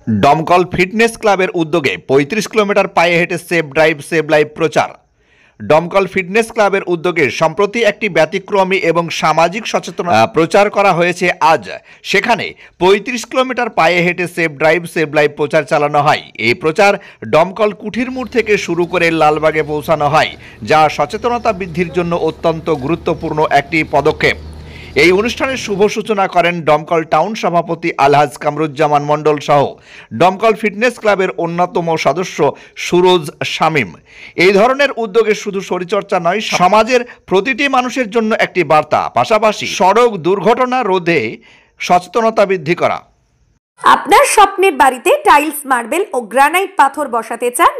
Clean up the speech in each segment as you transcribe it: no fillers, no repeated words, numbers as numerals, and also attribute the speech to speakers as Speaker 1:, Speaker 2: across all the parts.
Speaker 1: দমকল ফিটনেস ক্লাবের উদ্যোগে ৩৫ কিলোমিটার পায়ে হেঁটে সেভ ড্রাইভ সেভ লাইফ প্রচার। দমকল ফিটনেস ক্লাবের উদ্যোগে সম্প্রতি একটি ব্যতিক্রমী এবং সামাজিক সচেতনতা প্রচার করা হয়েছে আজ। সেখানে ৩৫ কিলোমিটার পায়ে হেঁটে সেভ ড্রাইভ সেভ লাইফ প্রচার চালানো হয়। এই প্রচার দমকল কুঠির মোড় থেকে শুরু করে লালবাগে পৌঁছানো হয়, যা সচেতনতা বৃদ্ধির জন্য অত্যন্ত গুরুত্বপূর্ণ একটি পদক্ষেপ। এই অনুষ্ঠানের শুভ সূচনা করেন দমকল টাউন সভাপতি আলহাজ কামরুজ্জামান মণ্ডল সহ দমকল ফিটনেস ক্লাবের অন্যতম সদস্য সুরজ শামীম। এই ধরনের উদ্যোগে শুধু শরীরচর্চা নয়, সমাজের প্রতিটি মানুষের জন্য একটি বার্তা, পাশাপাশি সড়ক দুর্ঘটনা রোধে সচেতনতা বৃদ্ধি করা।
Speaker 2: আপনার স্বপ্নের বাড়িতে টাইলস, মার্বেল ও গ্রানাইট পাথর বসাতে চান,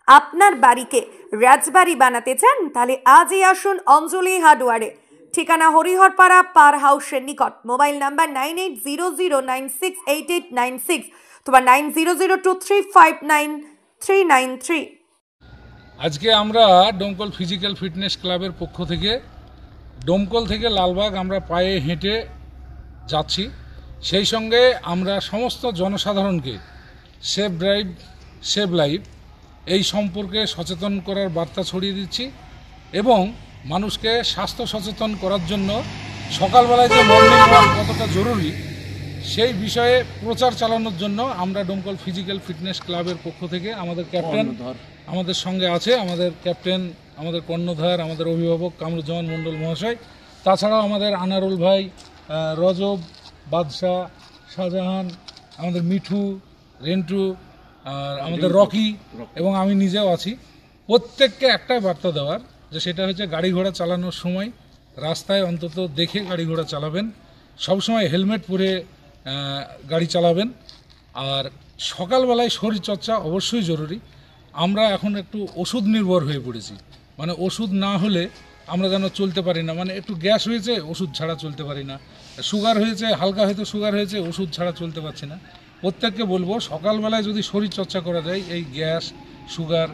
Speaker 2: আপনার বাড়িকে রাজবাড়ি বানাতে চান, তাহলে আজই আসুন অঞ্জলি হার্ডওয়্যারে। ঠিকানা হরিহরপাড়া পার হাউসের নিকট। মোবাইল নাম্বার 9800968896 অথবা 9002359393।
Speaker 3: আজকে আমরা দমকল ফিজিক্যাল ফিটনেস ক্লাবের পক্ষ থেকে দমকল থেকে লালবাগ আমরা পায়ে হেঁটে যাচ্ছি। সেই সঙ্গে আমরা সমস্ত জনসাধারণকে সেভ ড্রাইভ সেভ লাইফ এই সম্পর্কে সচেতন করার বার্তা ছড়িয়ে দিচ্ছি এবং মানুষকে স্বাস্থ্য সচেতন করার জন্য সকালবেলায় যে মর্নিং ওয়াক কতটা জরুরি সেই বিষয়ে প্রচার চালানোর জন্য আমরা দমকল ফিজিক্যাল ফিটনেস ক্লাবের পক্ষ থেকে আমাদের ক্যাপ্টেন আমাদের সঙ্গে আছে, আমাদের ক্যাপ্টেন, আমাদের কর্ণধার, আমাদের অভিভাবক কামরুজ্জামান মণ্ডল মহাশয়, তাছাড়াও আমাদের আনারুল ভাই, রজব, বাদশাহ, শাহজাহান, আমাদের মিঠু, রেন্টু, আর আমাদের রকি এবং আমি নিজেও আছি। প্রত্যেককে একটাই বার্তা দেওয়ার, যে সেটা হচ্ছে গাড়ি ঘোড়া চালানোর সময় রাস্তায় অন্তত দেখে গাড়ি ঘোড়া চালাবেন, সবসময় হেলমেট পরে গাড়ি চালাবেন, আর সকালবেলায় শরীরচর্চা অবশ্যই জরুরি। আমরা এখন একটু ওষুধ নির্ভর হয়ে পড়েছি, মানে ওষুধ না হলে আমরা যেন চলতে পারি না। মানে একটু গ্যাস হয়েছে, ওষুধ ছাড়া চলতে পারি না, সুগার হয়েছে, হালকা হয়তো সুগার হয়েছে, ওষুধ ছাড়া চলতে পারছি না। প্রত্যেককে বলবো সকালবেলায় যদি শরীরচর্চা করা যায়, এই গ্যাস, সুগার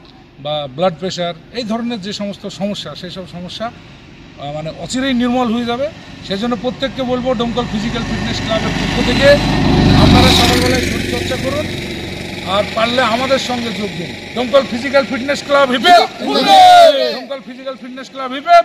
Speaker 3: বা ব্লাড প্রেশার এই ধরনের যে সমস্ত সমস্যা, সেসব সমস্যা মানে অচিরেই নির্মূল হয়ে যাবে। সেজন্য প্রত্যেককে বলবো দমকল ফিজিক্যাল ফিটনেস ক্লাবের পক্ষ থেকে আপনারা সকালবেলায় শরীরচর্চা করুন, আর পারলে আমাদের সঙ্গে যোগ দিন। দমকল ফিজিক্যাল ফিটনেস ক্লাব হিপে, দমকল ফিজিক্যাল ফিটনেস ক্লাব হিপে।